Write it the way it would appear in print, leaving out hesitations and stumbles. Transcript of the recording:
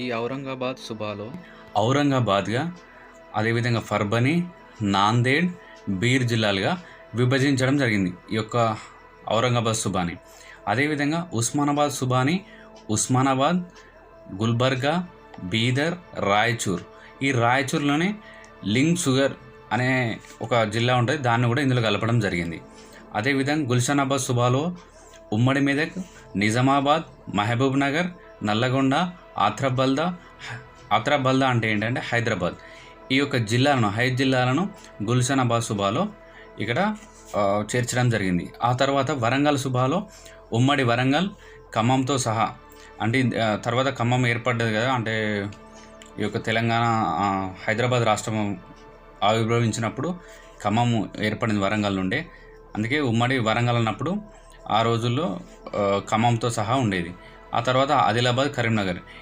ఈ ఔరంగాబాద్ సుబాలో ఔరంగాబాద్గా, అదేవిధంగా పర్భని, నాందేడ్, బీర్ జిల్లాలుగా విభజించడం జరిగింది ఈ యొక్క ఔరంగాబాద్ సుబాని. అదేవిధంగా ఉస్మానాబాద్ సుబాని ఉస్మానాబాద్, గుల్బర్గా, బీదర్, రాయచూర్. ఈ రాయచూర్లోనే లింగ్ షుగర్ అనే ఒక జిల్లా ఉంటుంది, దాన్ని కూడా ఇందులో కలపడం జరిగింది. అదేవిధంగా గుల్షనాబాద్ సుబాలో ఉమ్మడి మెదక్, నిజామాబాద్, మహబూబ్ నగర్, నల్లగొండ, ఆత్రబల్దా అంటే ఏంటంటే హైదరాబాద్. ఈ యొక్క జిల్లాలను 5 జిల్లాలను గుల్షనాబాద్ సుబాలో ఇక్కడ చేర్చడం జరిగింది. ఆ తర్వాత వరంగల్ సుబాలో ఉమ్మడి వరంగల్, ఖమ్మంతో సహా, అంటే తర్వాత ఖమ్మం ఏర్పడ్డది కదా, అంటే ఈ యొక్క తెలంగాణ హైదరాబాద్ రాష్ట్రం ఆవిర్భవించినప్పుడు ఖమ్మం ఏర్పడింది వరంగల్ నుండే. అందుకే ఉమ్మడి వరంగల్ అన్నప్పుడు ఆ రోజుల్లో ఖమ్మంతో సహా ఉండేది. ఆ తర్వాత ఆదిలాబాద్, కరీంనగర్.